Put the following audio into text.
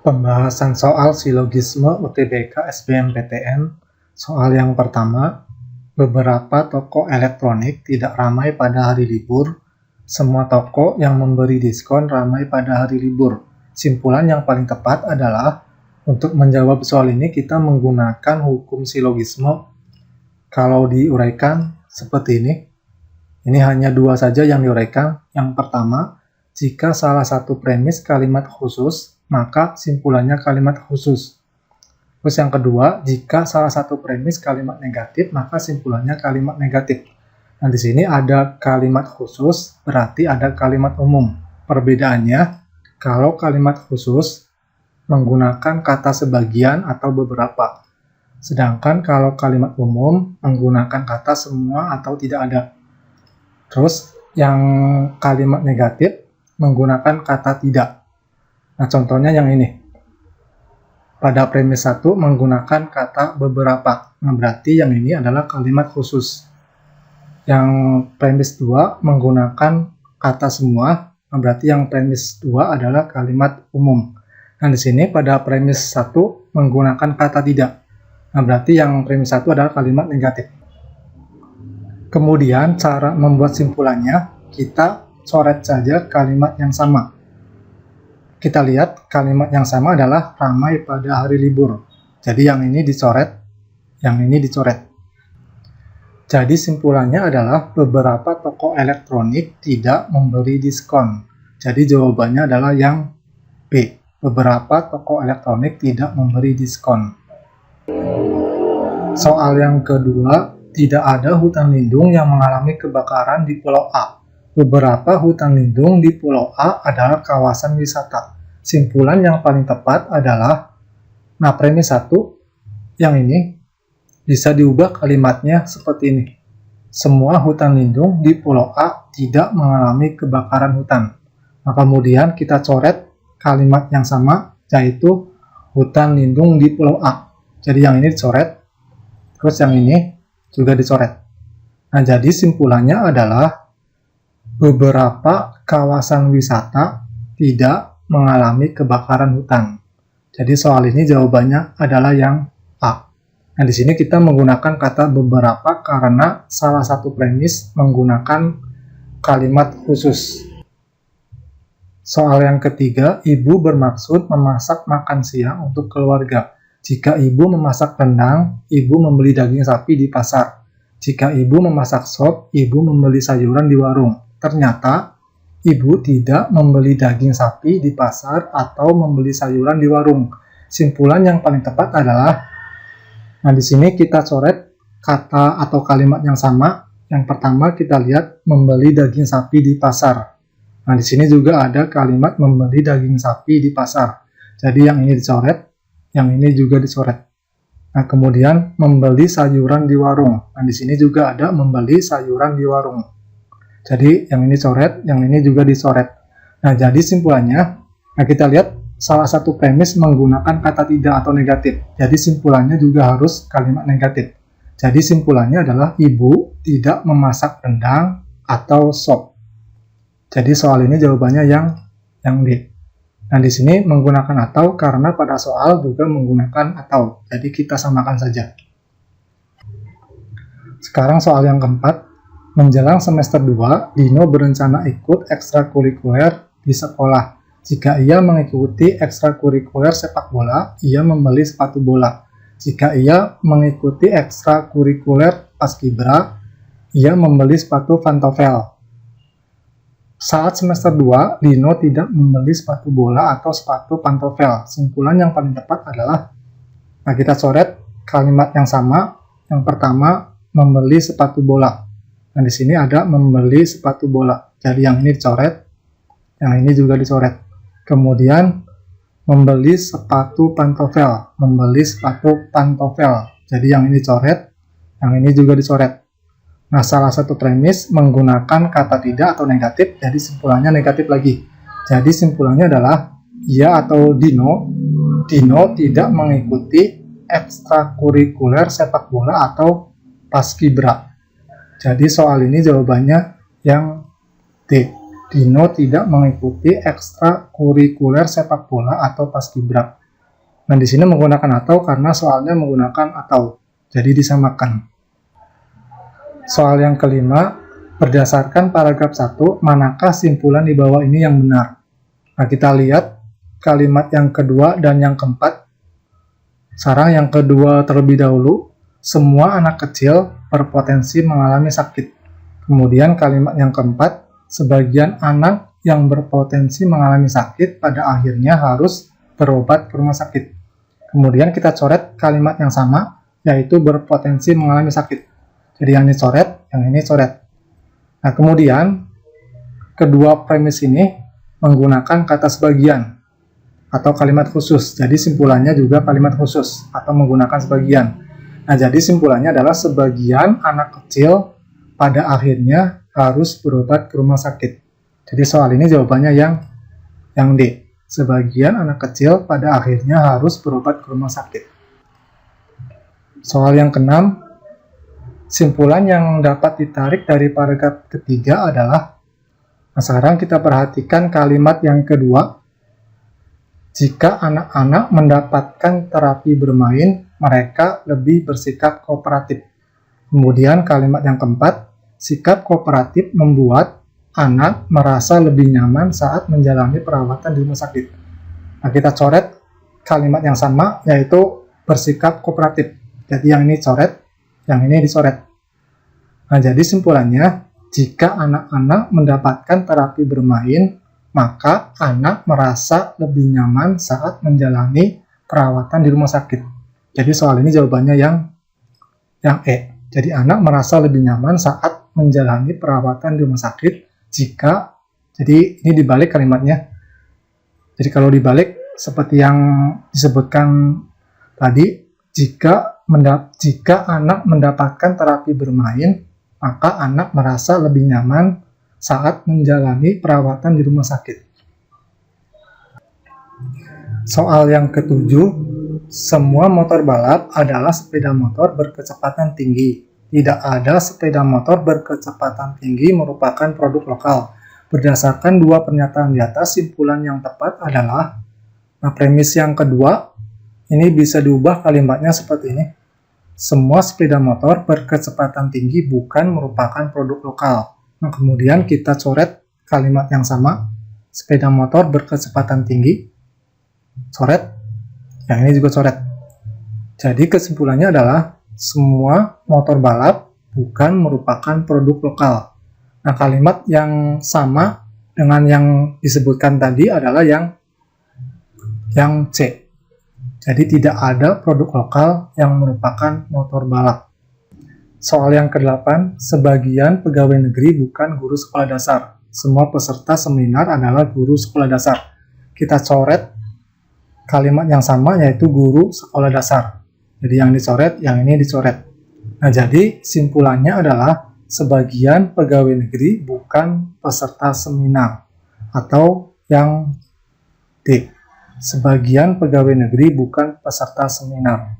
Pembahasan soal silogisme UTBK SBMPTN. Soal yang pertama, beberapa toko elektronik tidak ramai pada hari libur. Semua toko yang memberi diskon ramai pada hari libur. Simpulan yang paling tepat adalah, untuk menjawab soal ini kita menggunakan hukum silogisme. Kalau diuraikan seperti ini. Ini hanya dua saja yang diuraikan. Yang pertama, jika salah satu premis kalimat khusus, maka simpulannya kalimat khusus. Terus yang kedua, jika salah satu premis kalimat negatif, maka simpulannya kalimat negatif. Nah, di sini ada kalimat khusus, berarti ada kalimat umum. Perbedaannya, kalau kalimat khusus menggunakan kata sebagian atau beberapa. Sedangkan kalau kalimat umum menggunakan kata semua atau tidak ada. Terus yang kalimat negatif menggunakan kata tidak. Nah, contohnya yang ini. Pada premis 1 menggunakan kata beberapa. Nah, berarti yang ini adalah kalimat khusus. Yang premis 2 menggunakan kata semua. Nah, berarti yang premis 2 adalah kalimat umum. Nah, di sini pada premis 1 menggunakan kata tidak. Nah, berarti yang premis 1 adalah kalimat negatif. Kemudian, cara membuat simpulannya, kita coret saja kalimat yang sama. Kita lihat kalimat yang sama adalah ramai pada hari libur. Jadi yang ini dicoret, yang ini dicoret. Jadi simpulannya adalah beberapa toko elektronik tidak memberi diskon. Jadi jawabannya adalah yang B. Beberapa toko elektronik tidak memberi diskon. Soal yang kedua, tidak ada hutan lindung yang mengalami kebakaran di Pulau A. Beberapa hutan lindung di Pulau A adalah kawasan wisata. Simpulan yang paling tepat adalah, nah premis 1, yang ini, bisa diubah kalimatnya seperti ini. Semua hutan lindung di Pulau A tidak mengalami kebakaran hutan. Nah, kemudian kita coret kalimat yang sama, yaitu hutan lindung di Pulau A. Jadi yang ini dicoret, terus yang ini juga dicoret. Nah, jadi simpulannya adalah, beberapa kawasan wisata tidak mengalami kebakaran hutan. Jadi soal ini jawabannya adalah yang A. Nah, di sini kita menggunakan kata beberapa karena salah satu premis menggunakan kalimat khusus. Soal yang ketiga, ibu bermaksud memasak makan siang untuk keluarga. Jika ibu memasak rendang, ibu membeli daging sapi di pasar. Jika ibu memasak sop, ibu membeli sayuran di warung. Ternyata, ibu tidak membeli daging sapi di pasar atau membeli sayuran di warung. Simpulan yang paling tepat adalah, nah di sini kita coret kata atau kalimat yang sama. Yang pertama kita lihat membeli daging sapi di pasar. Nah di sini juga ada kalimat membeli daging sapi di pasar. Jadi yang ini dicoret, yang ini juga dicoret. Nah kemudian membeli sayuran di warung. Nah di sini juga ada membeli sayuran di warung. Jadi yang ini coret, yang ini juga dicoret. Nah, jadi simpulannya, nah kita lihat salah satu premis menggunakan kata tidak atau negatif. Jadi simpulannya juga harus kalimat negatif. Jadi simpulannya adalah ibu tidak memasak rendang atau sop. Jadi soal ini jawabannya yang D. Nah, di sini menggunakan atau karena pada soal juga menggunakan atau. Jadi kita samakan saja. Sekarang soal yang keempat. Menjelang semester 2, Dino berencana ikut ekstrakurikuler di sekolah. Jika ia mengikuti ekstrakurikuler sepak bola, ia membeli sepatu bola. Jika ia mengikuti ekstrakurikuler paskibra, ia membeli sepatu pantofel. Saat semester 2, Dino tidak membeli sepatu bola atau sepatu pantofel. Simpulan yang paling tepat adalah, nah kita coret kalimat yang sama. Yang pertama, membeli sepatu bola. Nah, di sini ada membeli sepatu bola. Jadi yang ini dicoret, yang ini juga dicoret. Kemudian membeli sepatu pantofel, membeli sepatu pantofel. Jadi yang ini dicoret, yang ini juga dicoret. Nah, salah satu premis menggunakan kata tidak atau negatif, jadi simpulannya negatif lagi. Jadi simpulannya adalah ia atau Dino tidak mengikuti ekstrakurikuler sepak bola atau paskibra. Jadi soal ini jawabannya yang D. Dino tidak mengikuti ekstrakurikuler sepak bola atau paskibra. Nah, di sini menggunakan atau karena soalnya menggunakan atau, jadi disamakan. Soal yang kelima, berdasarkan paragraf 1, manakah simpulan di bawah ini yang benar? Nah, kita lihat kalimat yang kedua dan yang keempat. Sekarang yang kedua terlebih dahulu, semua anak kecil berpotensi mengalami sakit. Kemudian kalimat yang keempat, sebagian anak yang berpotensi mengalami sakit pada akhirnya harus berobat ke rumah sakit. Kemudian kita coret kalimat yang sama, yaitu berpotensi mengalami sakit. Jadi yang ini coret, yang ini coret. Nah, kemudian kedua premis ini menggunakan kata sebagian atau kalimat khusus. Jadi simpulannya juga kalimat khusus atau menggunakan sebagian. Nah, jadi simpulannya adalah sebagian anak kecil pada akhirnya harus berobat ke rumah sakit. Jadi soal ini jawabannya yang D. Sebagian anak kecil pada akhirnya harus berobat ke rumah sakit. Soal yang keenam, simpulan yang dapat ditarik dari paragraf ketiga adalah, nah sekarang kita perhatikan kalimat yang kedua, jika anak-anak mendapatkan terapi bermain, mereka lebih bersikap kooperatif. Kemudian kalimat yang keempat, sikap kooperatif membuat anak merasa lebih nyaman saat menjalani perawatan di rumah sakit. Nah, kita coret kalimat yang sama, yaitu bersikap kooperatif. Jadi yang ini coret, yang ini dicoret. Nah, jadi simpulannya, jika anak-anak mendapatkan terapi bermain, maka anak merasa lebih nyaman saat menjalani perawatan di rumah sakit. Jadi soal ini jawabannya yang E. Jadi anak merasa lebih nyaman saat menjalani perawatan di rumah sakit jika, jadi ini dibalik kalimatnya. Jadi kalau dibalik seperti yang disebutkan tadi, jika anak mendapatkan terapi bermain, maka anak merasa lebih nyaman saat menjalani perawatan di rumah sakit. Soal yang ketujuh, semua motor balap adalah sepeda motor berkecepatan tinggi. Tidak ada sepeda motor berkecepatan tinggi merupakan produk lokal. Berdasarkan dua pernyataan di atas, simpulan yang tepat adalah, nah premis yang kedua, ini bisa diubah kalimatnya seperti ini. Semua sepeda motor berkecepatan tinggi bukan merupakan produk lokal. Nah, kemudian kita coret kalimat yang sama, sepeda motor berkecepatan tinggi, coret, yang ini juga coret. Jadi kesimpulannya adalah semua motor balap bukan merupakan produk lokal. Nah, kalimat yang sama dengan yang disebutkan tadi adalah yang C. Jadi tidak ada produk lokal yang merupakan motor balap. Soal yang ke-8, sebagian pegawai negeri bukan guru sekolah dasar. Semua peserta seminar adalah guru sekolah dasar. Kita coret kalimat yang sama, yaitu guru sekolah dasar. Jadi yang dicoret, yang ini dicoret. Nah, jadi simpulannya adalah sebagian pegawai negeri bukan peserta seminar. Atau yang D. Sebagian pegawai negeri bukan peserta seminar.